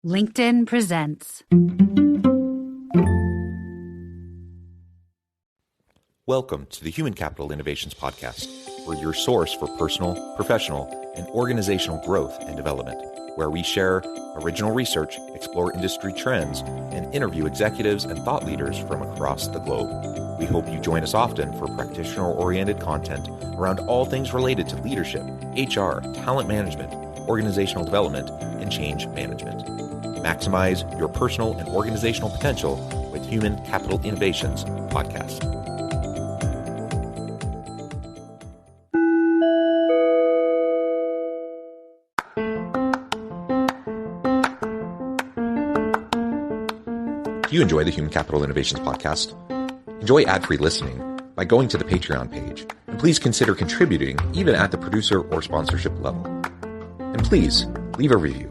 LinkedIn presents. Welcome to the Human Capital Innovations Podcast. We're your source for personal, professional, and organizational growth and development, where we share original research, explore industry trends, and interview executives and thought leaders from across the globe. We hope you join us often for practitioner-oriented content around all things related to leadership, HR, talent management, organizational development, and change management. Maximize your personal and organizational potential with Human Capital Innovations Podcast. If you enjoy the Human Capital Innovations Podcast, enjoy ad-free listening by going to the Patreon page, and please consider contributing even at the producer or sponsorship level. And please leave a review.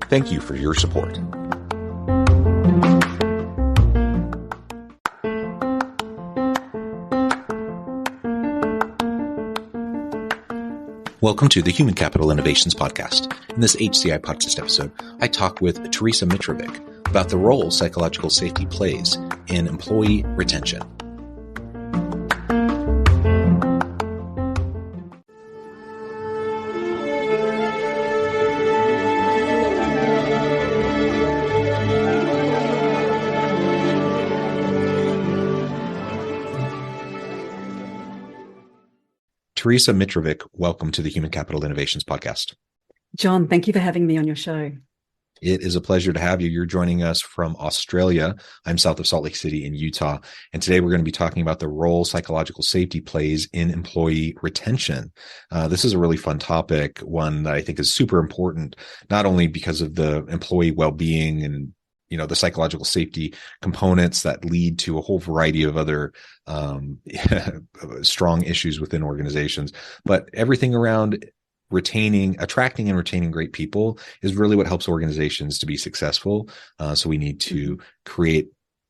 Thank you for your support. Welcome to the Human Capital Innovations Podcast. In this HCI podcast episode, I talk with Teresa Mitrovic about the role psychological safety plays in employee retention. Teresa Mitrovic, welcome to the Human Capital Innovations Podcast. John, thank you for having me on your show. It is a pleasure to have you. You're joining us from Australia. I'm south of Salt Lake City in Utah. And today we're going to be talking about the role psychological safety plays in employee retention. This is a really fun topic, one that I think is super important, not only because of the employee well-being and the psychological safety components that lead to a whole variety of other strong issues within organizations, but everything around attracting and retaining great people is really what helps organizations to be successful. So we need to create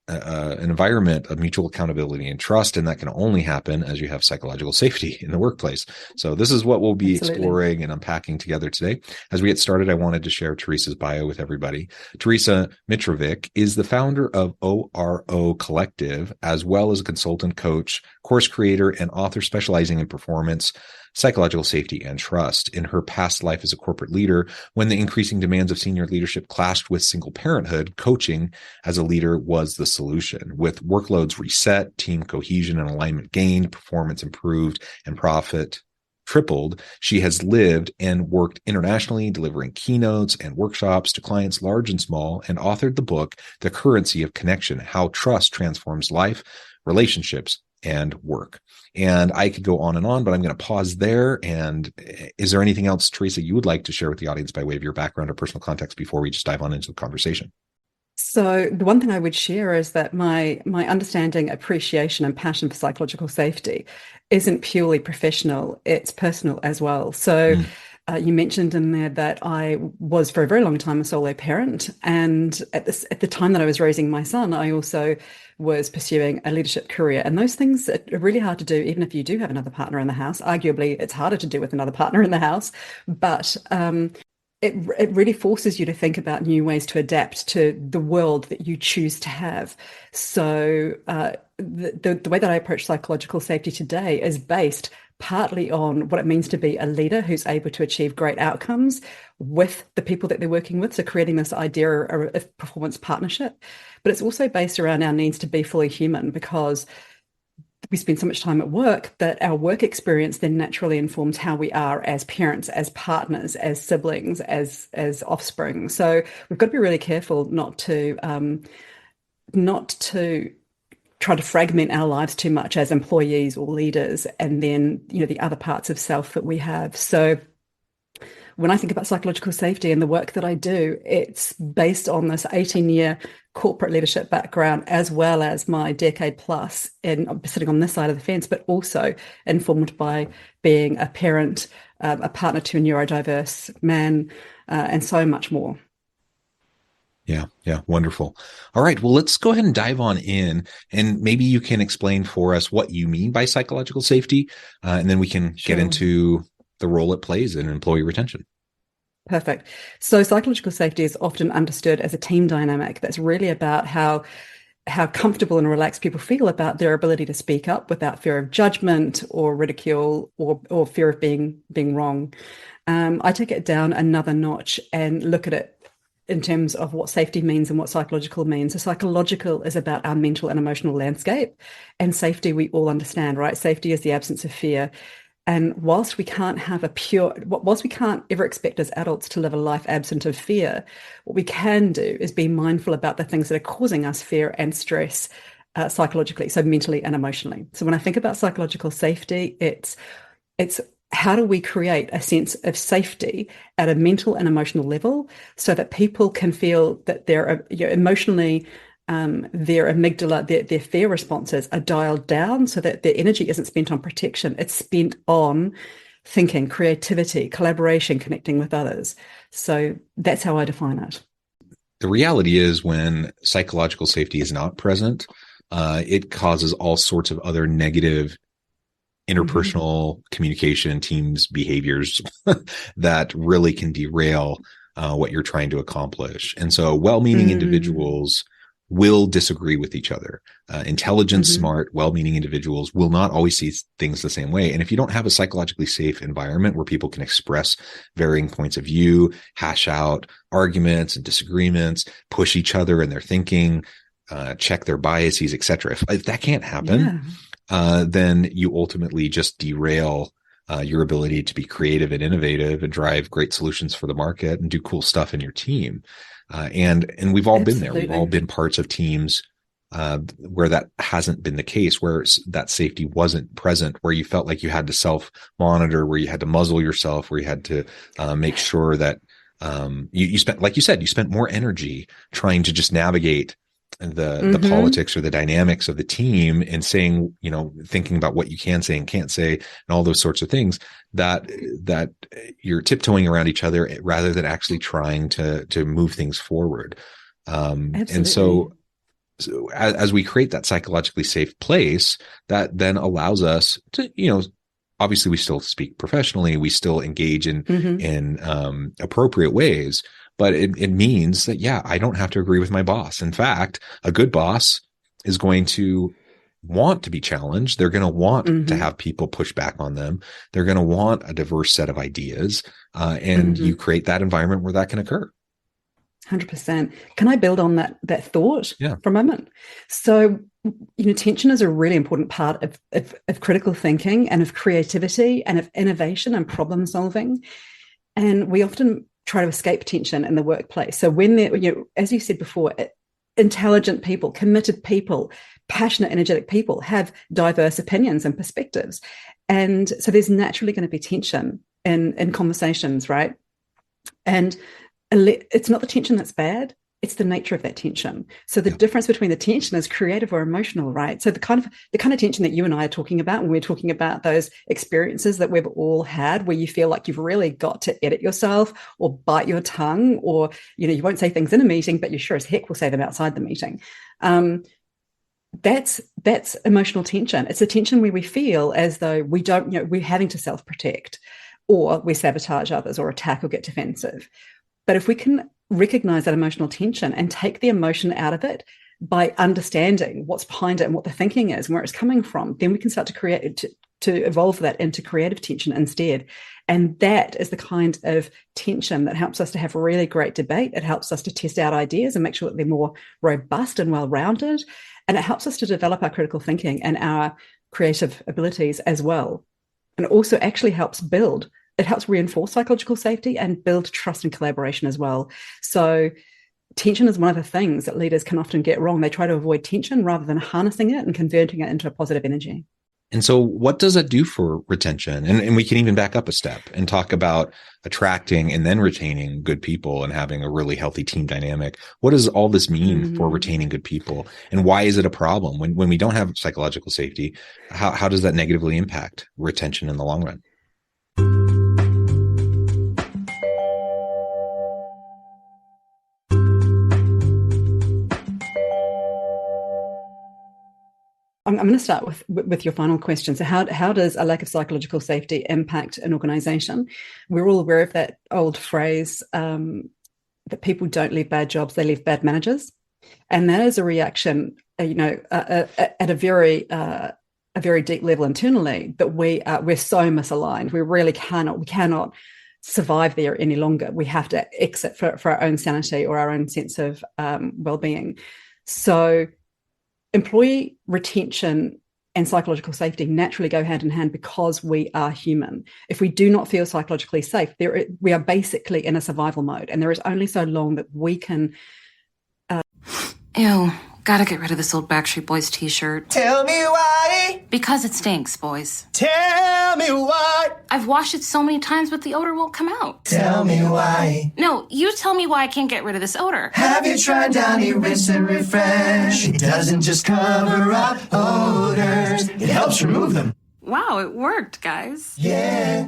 an environment of mutual accountability and trust, and that can only happen as you have psychological safety in the workplace. So this is what we'll be exploring and unpacking together today. As we get started, I wanted to share Teresa's bio with everybody. Teresa Mitrovic is the founder of ORO Collective, as well as a consultant, coach, course creator, and author specializing in performance, psychological safety, and trust. In her past life as a corporate leader, when the increasing demands of senior leadership clashed with single parenthood, coaching as a leader was the solution. With workloads reset, team cohesion and alignment gained, performance improved, and profit tripled, she has lived and worked internationally, delivering keynotes and workshops to clients large and small, and authored the book, The Currency of Connection: How Trust Transforms Life, Relationships, and Work. And I could go on, but I'm going to pause there. And is there anything else, Teresa, you would like to share with the audience by way of your background or personal context before we just dive on into the conversation? So the one thing I would share is that my understanding, appreciation, and passion for psychological safety isn't purely professional, it's personal as well. So you mentioned in there that I was for a very long time a solo parent. And at the time that I was raising my son, I also was pursuing a leadership career. And those things are really hard to do, even if you do have another partner in the house. Arguably, it's harder to do with another partner in the house. But it really forces you to think about new ways to adapt to the world that you choose to have. So the way that I approach psychological safety today is based partly on what it means to be a leader who's able to achieve great outcomes with the people that they're working with. So creating this idea of performance partnership, but it's also based around our needs to be fully human, because we spend so much time at work that our work experience then naturally informs how we are as parents, as partners, as siblings, as offspring. So we've got to be really careful not to try to fragment our lives too much as employees or leaders, and then the other parts of self that we have. So when I think about psychological safety and the work that I do, it's based on this 18-year corporate leadership background, as well as my decade plus in sitting on this side of the fence, but also informed by being a parent, a partner to a neurodiverse man, and so much more. Yeah. Wonderful. All right. Well, let's go ahead and dive on in, and maybe you can explain for us what you mean by psychological safety, and then we can get into the role it plays in employee retention. Perfect. So psychological safety is often understood as a team dynamic that's really about how comfortable and relaxed people feel about their ability to speak up without fear of judgment or ridicule or fear of being wrong. I take it down another notch and look at it in terms of what safety means and what psychological means. So psychological is about our mental and emotional landscape, and safety we all understand, right? Safety is the absence of fear. And whilst we can't ever expect as adults to live a life absent of fear, what we can do is be mindful about the things that are causing us fear and stress psychologically, so mentally and emotionally. So when I think about psychological safety, it's how do we create a sense of safety at a mental and emotional level so that people can feel that they're emotionally their amygdala, their fear responses are dialed down so that their energy isn't spent on protection. It's spent on thinking, creativity, collaboration, connecting with others. So that's how I define it. The reality is when psychological safety is not present, it causes all sorts of other negative interpersonal communication, teams, behaviors that really can derail what you're trying to accomplish. And so well-meaning individuals will disagree with each other. Intelligent, smart, well-meaning individuals will not always see things the same way. And if you don't have a psychologically safe environment where people can express varying points of view, hash out arguments and disagreements, push each other in their thinking, check their biases, etc. If that can't happen, then you ultimately just derail your ability to be creative and innovative and drive great solutions for the market and do cool stuff in your team. And we've all been there. We've all been parts of teams where that hasn't been the case, where that safety wasn't present, where you felt like you had to self-monitor, where you had to muzzle yourself, where you had to make sure that you spent, like you said, you spent more energy trying to just navigate the politics or the dynamics of the team and saying, thinking about what you can say and can't say and all those sorts of things that you're tiptoeing around each other rather than actually trying to move things forward. And so as we create that psychologically safe place, that then allows us to, obviously we still speak professionally, we still engage in appropriate ways. But it means that, I don't have to agree with my boss. In fact, a good boss is going to want to be challenged. They're going to want to have people push back on them. They're going to want a diverse set of ideas. And you create that environment where that can occur. 100%. Can I build on that thought for a moment? So, tension is a really important part of critical thinking and of creativity and of innovation and problem solving. And we often try to escape tension in the workplace. So when as you said before, intelligent people, committed people, passionate, energetic people have diverse opinions and perspectives. And so there's naturally going to be tension in conversations, right? And it's not the tension that's bad. It's the nature of that tension. So the difference between the tension is creative or emotional, right? So the kind of tension that you and I are talking about when we're talking about those experiences that we've all had, where you feel like you've really got to edit yourself or bite your tongue, or you won't say things in a meeting, but you sure as heck will say them outside the meeting. That's emotional tension. It's a tension where we feel as though we don't, we're having to self-protect, or we sabotage others, or attack, or get defensive. But if we can recognize that emotional tension and take the emotion out of it by understanding what's behind it and what the thinking is and where it's coming from, then we can start to create to evolve that into creative tension instead. And that is the kind of tension that helps us to have really great debate. It helps us to test out ideas and make sure that they're more robust and well-rounded. And it helps us to develop our critical thinking and our creative abilities as well. And it also actually helps reinforce psychological safety and build trust and collaboration as well. So tension is one of the things that leaders can often get wrong. They try to avoid tension rather than harnessing it and converting it into a positive energy. And so what does that do for retention? And we can even back up a step and talk about attracting and then retaining good people and having a really healthy team dynamic. What does all this mean for retaining good people? And why is it a problem? When we don't have psychological safety, how does that negatively impact retention in the long run? I'm going to start with your final question. So how does a lack of psychological safety impact an organization? We're all aware of that old phrase that people don't leave bad jobs, they leave bad managers. And that is a reaction, at a very deep level internally, that we're so misaligned. We cannot survive there any longer. We have to exit for our own sanity or our own sense of well-being. So employee retention and psychological safety naturally go hand in hand because we are human. If we do not feel psychologically safe, we are basically in a survival mode, and there is only so long that we can. Ew, gotta get rid of this old Backstreet Boys t-shirt. Tell me why. Because it stinks, boys. Tell me why. I've washed it so many times, but the odor won't come out. Tell me why. No, you tell me why I can't get rid of this odor. Have you tried Downy Rinse and Refresh? It doesn't just cover up odors, it helps remove them. Wow, it worked, guys. Yeah.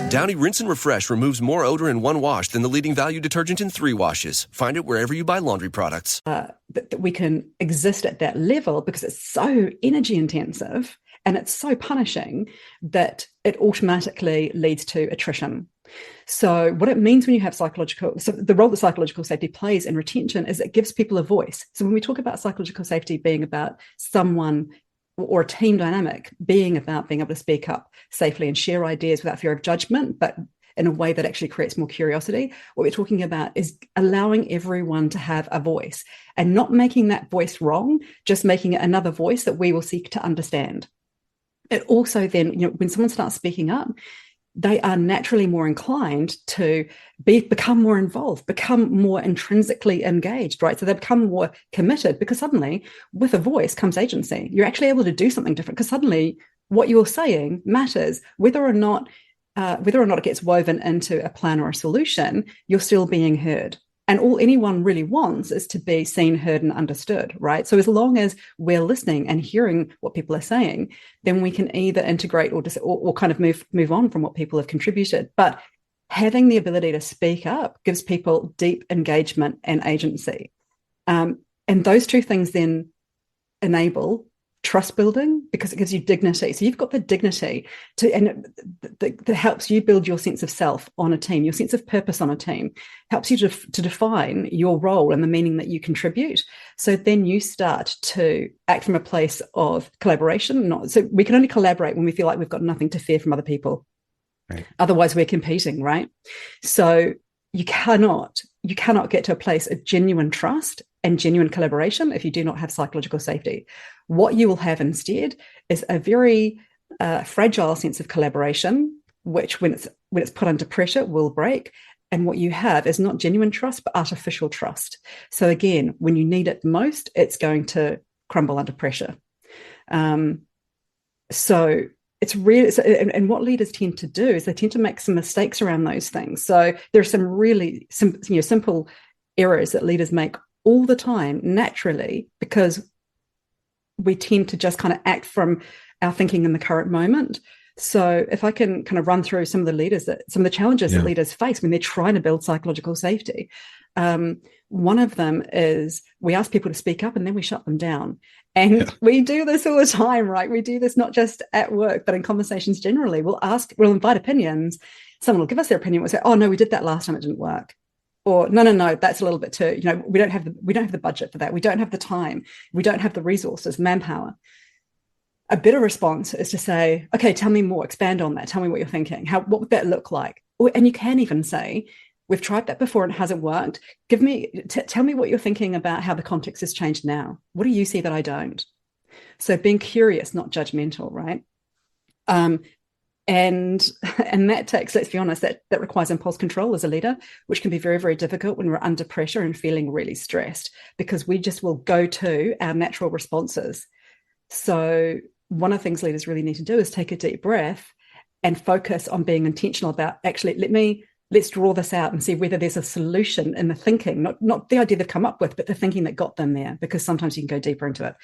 Downy Rinse and Refresh removes more odor in one wash than the leading value detergent in 3 washes. Find it wherever you buy laundry products. That we can exist at that level because it's so energy intensive and it's so punishing that it automatically leads to attrition. So what it means when you have the role that psychological safety plays in retention is it gives people a voice. So when we talk about psychological safety being about someone or a team dynamic being about being able to speak up safely and share ideas without fear of judgment, but in a way that actually creates more curiosity, what we're talking about is allowing everyone to have a voice and not making that voice wrong, just making it another voice that we will seek to understand. It also then, when someone starts speaking up, they are naturally more inclined to become more involved, become more intrinsically engaged, right? So they become more committed because suddenly with a voice comes agency. You're actually able to do something different because suddenly what you're saying matters. Whether or not it gets woven into a plan or a solution, you're still being heard. And all anyone really wants is to be seen, heard, and understood, right? So as long as we're listening and hearing what people are saying, then we can either integrate or kind of move on from what people have contributed. But having the ability to speak up gives people deep engagement and agency. And those two things then enable trust building because it gives you dignity. So you've got the dignity that helps you build your sense of self on a team, your sense of purpose on a team, helps you to define your role and the meaning that you contribute. So then you start to act from a place of collaboration. So we can only collaborate when we feel like we've got nothing to fear from other people. Right. Otherwise we're competing, right? So you cannot get to a place of genuine trust and genuine collaboration if you do not have psychological safety. What you will have instead is a very fragile sense of collaboration, which when it's put under pressure will break. And what you have is not genuine trust, but artificial trust. So again, when you need it most, it's going to crumble under pressure. So it's really, and what leaders tend to do is they tend to make some mistakes around those things. So there are some really simple errors that leaders make all the time naturally because we tend to just kind of act from our thinking in the current moment. So if I can kind of run through some of the challenges that leaders face when they're trying to build psychological safety. One of them is we ask people to speak up and then we shut them down. And we do this all the time, right? We do this not just at work, but in conversations generally. We'll invite opinions. Someone will give us their opinion. We'll say, oh, no, we did that last time. It didn't work. Or no, that's a little bit too, we don't have the budget for that. We don't have the time. We don't have the resources, manpower. A better response is to say, okay, tell me more, expand on that. Tell me what you're thinking. What would that look like? And you can even say, we've tried that before and it hasn't worked. Tell me what you're thinking about how the context has changed now. What do you see that I don't? So being curious, not judgmental, right? And that takes, let's be honest, that requires impulse control as a leader, which can be very, very difficult when we're under pressure and feeling really stressed because we just will go to our natural responses. So one of the things leaders really need to do is take a deep breath and focus on being intentional about actually, let's draw this out and see whether there's a solution in the thinking, not the idea they've come up with, but the thinking that got them there, because sometimes you can go deeper into it.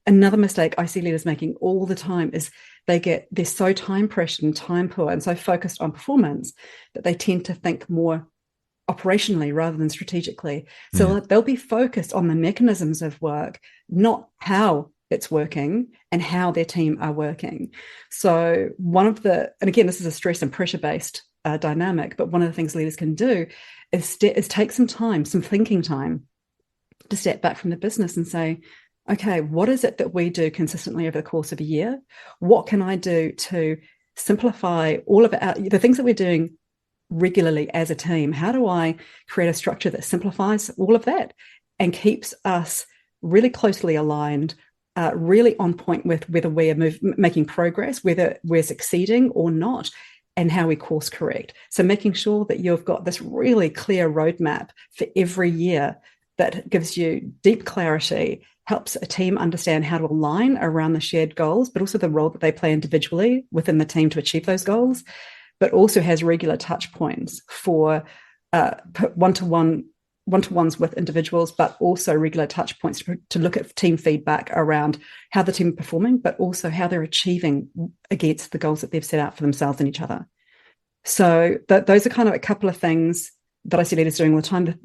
Another mistake I see leaders making all the time is they're so time pressured and time poor and so focused on performance that they tend to think more operationally rather than strategically. So they'll be focused on the mechanisms of work, not how it's working and how their team are working. So and again, this is a stress and pressure based dynamic, but one of the things leaders can do is take some thinking time to step back from the business and say, okay, what is it that we do consistently over the course of a year? What can I do to simplify all of the things that we're doing regularly as a team? How do I create a structure that simplifies all of that and keeps us really closely aligned, really on point with whether we are making progress, whether we're succeeding or not, and how we course correct. So making sure that you've got this really clear roadmap for every year that gives you deep clarity, helps a team understand how to align around the shared goals, but also the role that they play individually within the team to achieve those goals, but also has regular touch points for one-to-ones with individuals, but also regular touch points to look at team feedback around how the team are performing, but also how they're achieving against the goals that they've set out for themselves and each other. So those are kind of a couple of things that I see leaders doing all the time.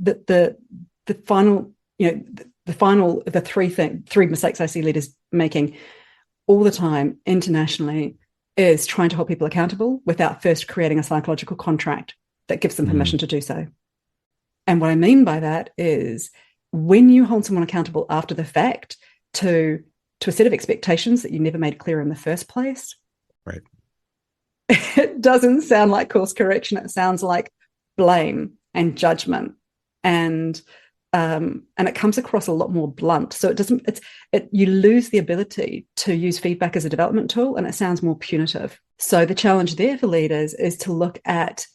The three mistakes I see leaders making all the time internationally is trying to hold people accountable without first creating a psychological contract that gives them permission to do so. And what I mean by that is when you hold someone accountable after the fact to a set of expectations that you never made clear in the first place, right? It doesn't sound like course correction. It sounds like blame and judgment, and it comes across a lot more blunt. So you lose the ability to use feedback as a development tool, and it sounds more punitive. So the challenge there for leaders is to look at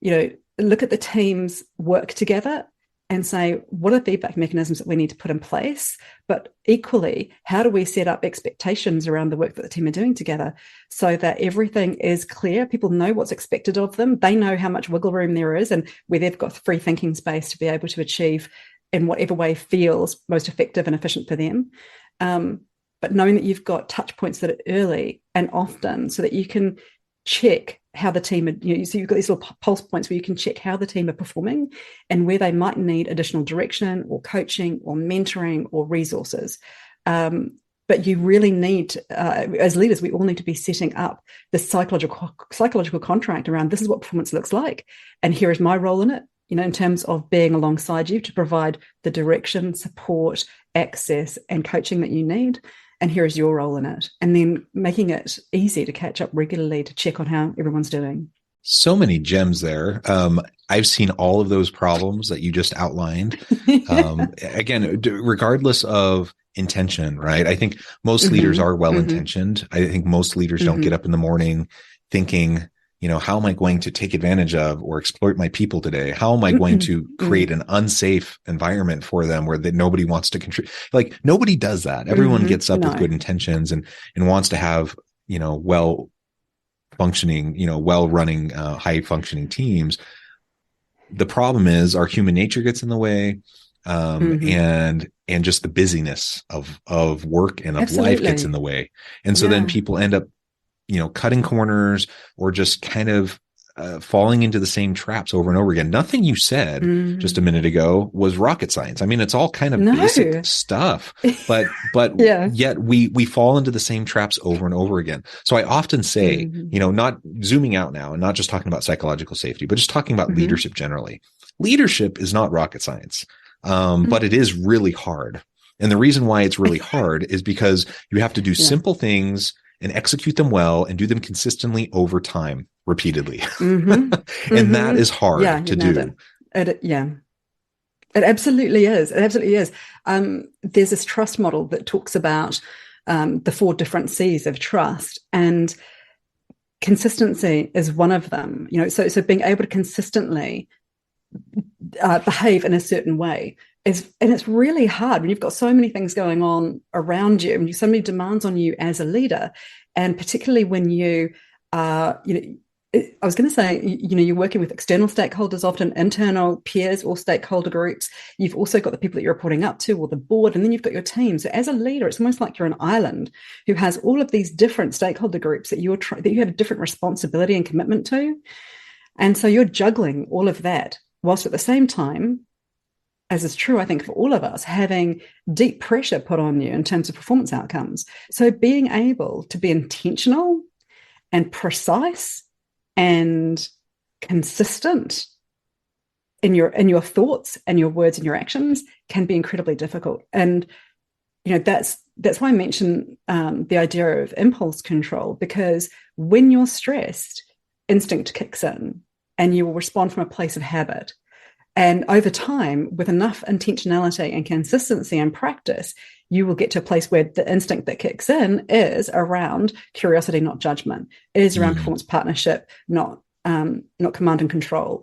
the team's work together and say, what are feedback mechanisms that we need to put in place? But equally, how do we set up expectations around the work that the team are doing together so that everything is clear? People know what's expected of them. They know how much wiggle room there is and where they've got free thinking space to be able to achieve in whatever way feels most effective and efficient for them. But knowing that you've got touch points that are early and often so that you can check how the team so you've got these little pulse points where you can check how the team are performing and where they might need additional direction or coaching or mentoring or resources. But you really need, as leaders, we all need to be setting up this psychological contract around this is what performance looks like, and here is my role in it, in terms of being alongside you to provide the direction, support, access, and coaching that you need. And here is your role in it. And then making it easy to catch up regularly to check on how everyone's doing. So many gems there. I've seen all of those problems that you just outlined. Again, regardless of intention, right? I think most leaders are well-intentioned. I think most leaders don't get up in the morning thinking, how am I going to take advantage of or exploit my people today? How am I going to create an unsafe environment for them where nobody wants to contribute? Like nobody does that. Everyone gets up with good intentions and wants to have, well-functioning, well-running, high-functioning teams. The problem is our human nature gets in the way, and just the busyness of work and of life gets in the way. And so then people end up cutting corners or just kind of falling into the same traps over and over again. Nothing you said just a minute ago was rocket science. I mean, it's all kind of basic stuff, but yet we fall into the same traps over and over again. So I often say, not zooming out now and not just talking about psychological safety, but just talking about leadership generally. Leadership is not rocket science, but it is really hard. And the reason why it's really hard is because you have to do simple things and execute them well and do them consistently over time, repeatedly. And that is hard to do. It absolutely is. It absolutely is. There's this trust model that talks about the 4 different C's of trust, and consistency is one of them. So being able to consistently behave in a certain way and it's really hard when you've got so many things going on around you and so many demands on you as a leader, and particularly when you are, I was going to say, you're working with external stakeholders, often internal peers or stakeholder groups. You've also got the people that you're reporting up to or the board, and then you've got your team. So as a leader, it's almost like you're an island who has all of these different stakeholder groups that you have a different responsibility and commitment to. And so you're juggling all of that whilst at the same time as is true, I think, for all of us, having deep pressure put on you in terms of performance outcomes. So being able to be intentional and precise and consistent in your thoughts and your words and your actions can be incredibly difficult. And that's why I mention the idea of impulse control, because when you're stressed, instinct kicks in and you will respond from a place of habit. And over time, with enough intentionality and consistency and practice, you will get to a place where the instinct that kicks in is around curiosity, not judgment. It is around performance partnership, not command and control.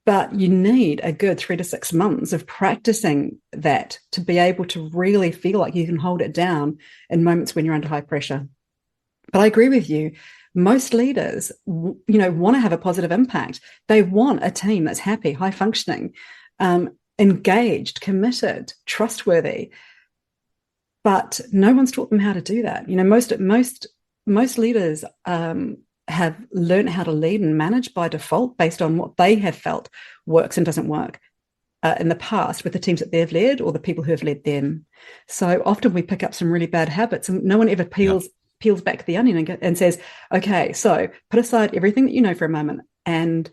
But you need a good 3 to 6 months of practicing that to be able to really feel like you can hold it down in moments when you're under high pressure. But I agree with you. Most leaders, want to have a positive impact. They want a team that's happy, high functioning, engaged, committed, trustworthy. But no one's taught them how to do that. Most leaders have learned how to lead and manage by default based on what they have felt works and doesn't work in the past with the teams that they've led or the people who have led them. So often we pick up some really bad habits, and no one ever peels back the onion and says, okay, so put aside everything that you know for a moment and,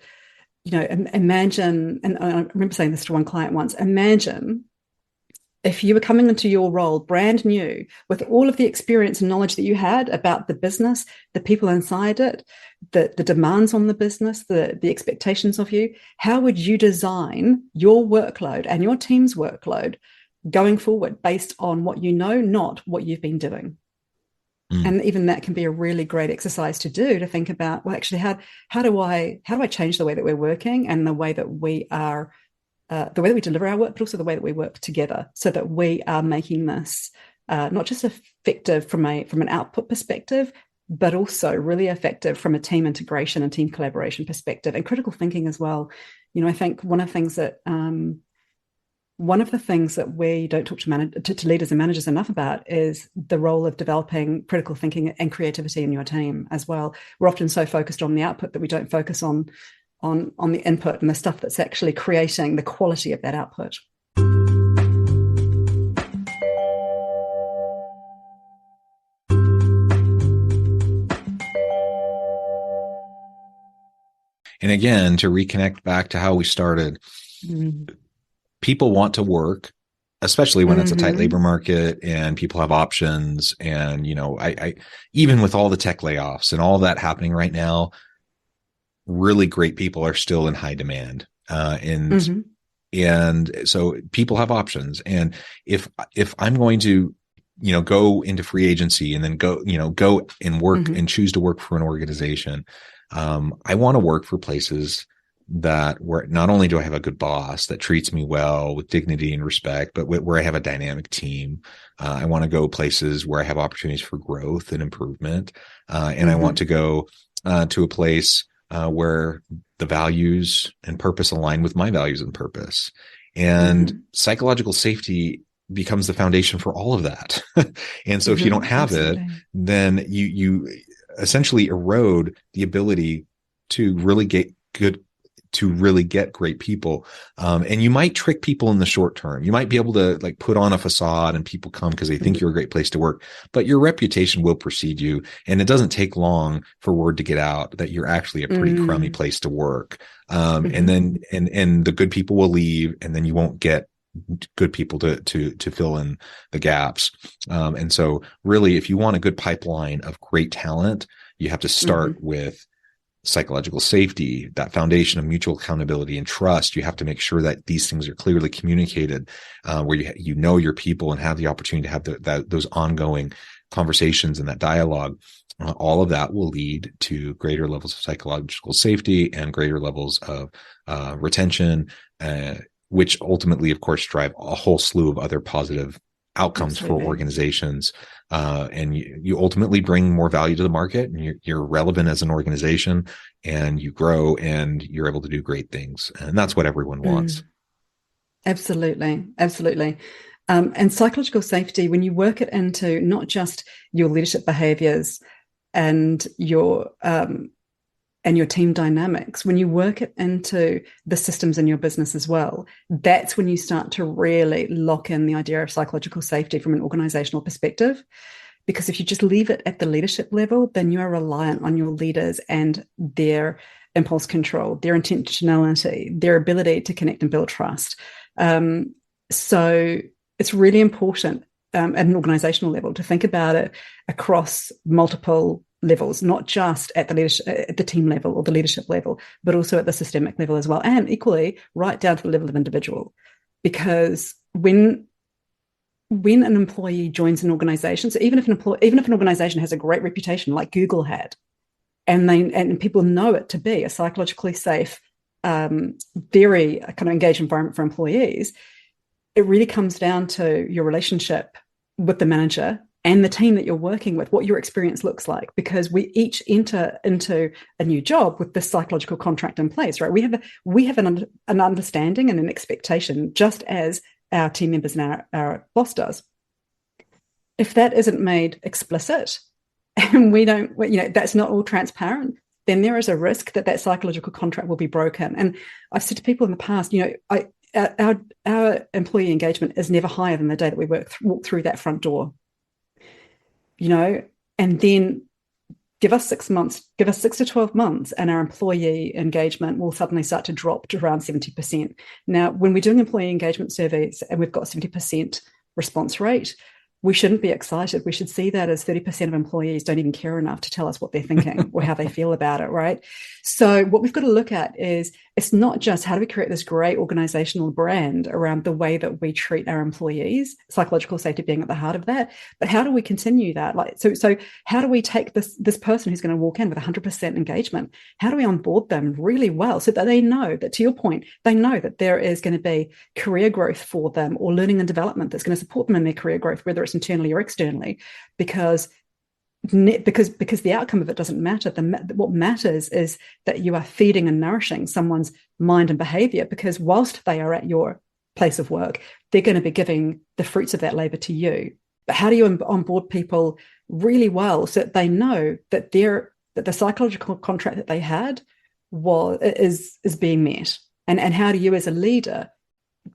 imagine, and I remember saying this to one client once, imagine if you were coming into your role brand new with all of the experience and knowledge that you had about the business, the people inside it, the demands on the business, the expectations of you, how would you design your workload and your team's workload going forward based on what you know, not what you've been doing? And even that can be a really great exercise to do, to think about, well, actually, how do I change the way that we're working and the way that we are, the way that we deliver our work, but also the way that we work together, so that we are making this not just effective from an output perspective, but also really effective from a team integration and team collaboration perspective, and critical thinking as well. I think one of the things that we don't talk to leaders and managers enough about is the role of developing critical thinking and creativity in your team as well. We're often so focused on the output that we don't focus on the input and the stuff that's actually creating the quality of that output. And again, to reconnect back to how we started, people want to work, especially when it's a tight labor market and people have options. And, I even with all the tech layoffs and all that happening right now, really great people are still in high demand. And so people have options. And if I'm going to, go into free agency and then go and work and choose to work for an organization, I want to work for places that where not only do I have a good boss that treats me well with dignity and respect, but where I have a dynamic team. I want to go places where I have opportunities for growth and improvement. And I want to go to a place where the values and purpose align with my values and purpose. And psychological safety becomes the foundation for all of that. And so if you don't have it, then you essentially erode the ability to really get great people. And you might trick people in the short term. You might be able to put on a facade and people come because they think you're a great place to work, but your reputation will precede you. And it doesn't take long for word to get out that you're actually a pretty crummy place to work. And then, and the good people will leave, and then you won't get good people to fill in the gaps. And so really, if you want a good pipeline of great talent, you have to start with psychological safety, that foundation of mutual accountability and trust. You have to make sure that these things are clearly communicated, where you know your people and have the opportunity to have those ongoing conversations and that dialogue. All of that will lead to greater levels of psychological safety and greater levels of retention, which ultimately, of course, drive a whole slew of other positive outcomes for organizations. And you ultimately bring more value to the market, and you're relevant as an organization, and you grow, and you're able to do great things. And that's what everyone wants. Absolutely. Absolutely. And psychological safety, when you work it into not just your leadership behaviors and your and your team dynamics, when you work it into the systems in your business as well, that's when you start to really lock in the idea of psychological safety from an organizational perspective. Because if you just leave it at the leadership level, then you are reliant on your leaders and their impulse control, their intentionality, their ability to connect and build trust. So it's really important at an organizational level to think about it across multiple levels, not just at the leadership, at the team level or the leadership level, but also at the systemic level as well, and equally right down to the level of individual. Because when an employee joins an organization, so even if an organization has a great reputation like Google had, and people know it to be a psychologically safe, very kind of engaged environment for employees, it really comes down to your relationship with the manager and the team that you're working with, what your experience looks like, because we each enter into a new job with this psychological contract in place, right? We have an understanding and an expectation, just as our team members and our boss does. If that isn't made explicit, and we don't, that's not all transparent, then there is a risk that psychological contract will be broken. And I've said to people in the past, our employee engagement is never higher than the day that we walk through that front door. And then give us 6 months, give us 6 to 12 months, and our employee engagement will suddenly start to drop to around 70%. Now, when we're doing employee engagement surveys and we've got 70% response rate, we shouldn't be excited. We should see that as 30% of employees don't even care enough to tell us what they're thinking or how they feel about it, right? So what we've got to look at is, it's not just how do we create this great organizational brand around the way that we treat our employees, psychological safety being at the heart of that, but how do we continue that? So how do we take this person who's going to walk in with 100% engagement? How do we onboard them really well so that they know that, to your point, they know that there is going to be career growth for them or learning and development that's going to support them in their career growth, whether it's internally or externally, because the outcome of it doesn't matter. What matters is that you are feeding and nourishing someone's mind and behavior, because whilst they are at your place of work, they're going to be giving the fruits of that labor to you. But how do you onboard people really well so that they know that the psychological contract that they had is being met? And how do you as a leader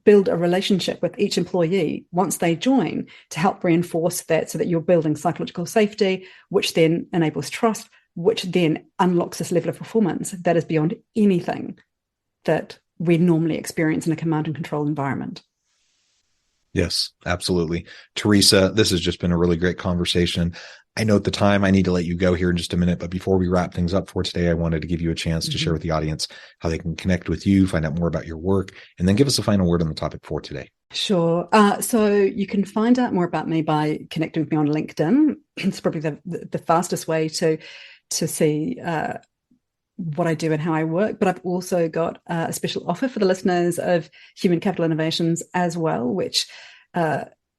build a relationship with each employee once they join to help reinforce that, so that you're building psychological safety, which then enables trust, which then unlocks this level of performance that is beyond anything that we normally experience in a command and control environment. Yes, absolutely. Teresa, this has just been a really great conversation. I know at the time I need to let you go here in just a minute, but before we wrap things up for today, I wanted to give you a chance to share with the audience how they can connect with you, find out more about your work, and then give us a final word on the topic for today. Sure. So you can find out more about me by connecting with me on LinkedIn. It's probably the fastest way to see what I do and how I work. But I've also got a special offer for the listeners of Human Capital Innovations as well, which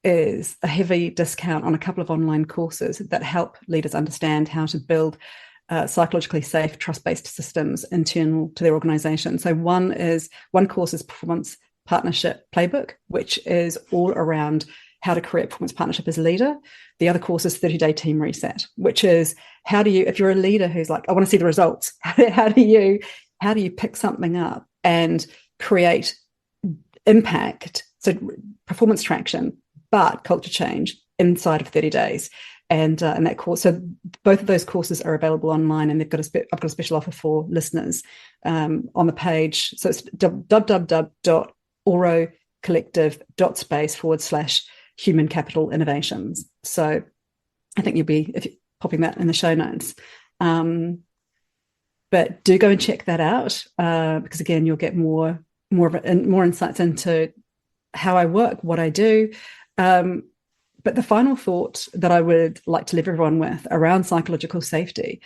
is a heavy discount on a couple of online courses that help leaders understand how to build psychologically safe, trust-based systems internal to their organization. So one course is Performance Partnership Playbook, which is all around how to create performance partnership as a leader. The other course is 30-day team reset, which is how do you, if you're a leader who's like, I want to see the results, how do you pick something up and create impact, so performance traction, but culture change inside of 30 days. And that course, so both of those courses are available online, and I've got a special offer for listeners on the page. So it's www.orocollective.space/human capital innovations. So I think you'll be popping that in the show notes. But do go and check that out, because again, you'll get more insights into how I work, what I do. But the final thought that I would like to leave everyone with around psychological safety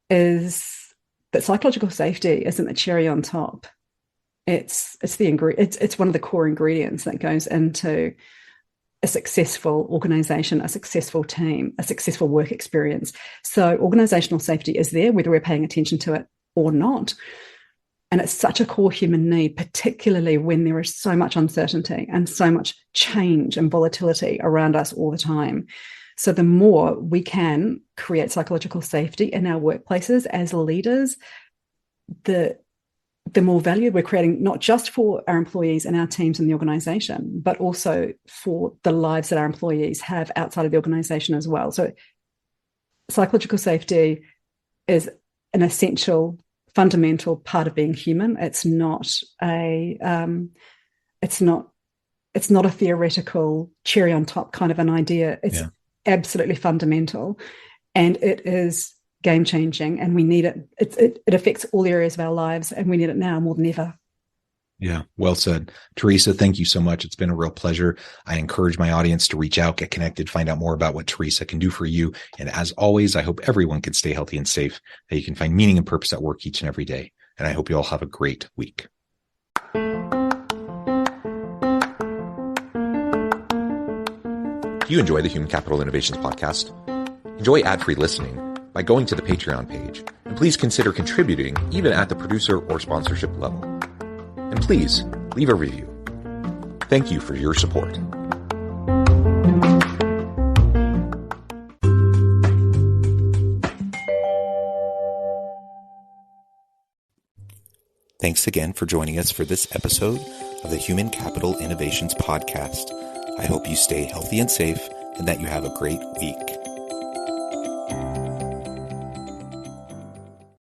is that psychological safety isn't the cherry on top. It's one of the core ingredients that goes into a successful organization, a successful team, a successful work experience. So organizational safety is there, whether we're paying attention to it or not. And it's such a core human need, particularly when there is so much uncertainty and so much change and volatility around us all the time. So the more we can create psychological safety in our workplaces as leaders, the more value we're creating, not just for our employees and our teams in the organization, but also for the lives that our employees have outside of the organization as well. So psychological safety is an essential, fundamental part of being human. It's not a theoretical cherry on top kind of an idea. It's absolutely fundamental, and it is game changing, and we need it. It affects all areas of our lives, and we need it now more than ever. Yeah, well said. Teresa, thank you so much. It's been a real pleasure. I encourage my audience to reach out, get connected, find out more about what Teresa can do for you. And as always, I hope everyone can stay healthy and safe, that you can find meaning and purpose at work each and every day. And I hope you all have a great week. Do you enjoy the Human Capital Innovations podcast? Enjoy ad-free listening by going to the Patreon page. And please consider contributing even at the producer or sponsorship level. And please leave a review. Thank you for your support. Thanks again for joining us for this episode of the Human Capital Innovations podcast. I hope you stay healthy and safe and that you have a great week.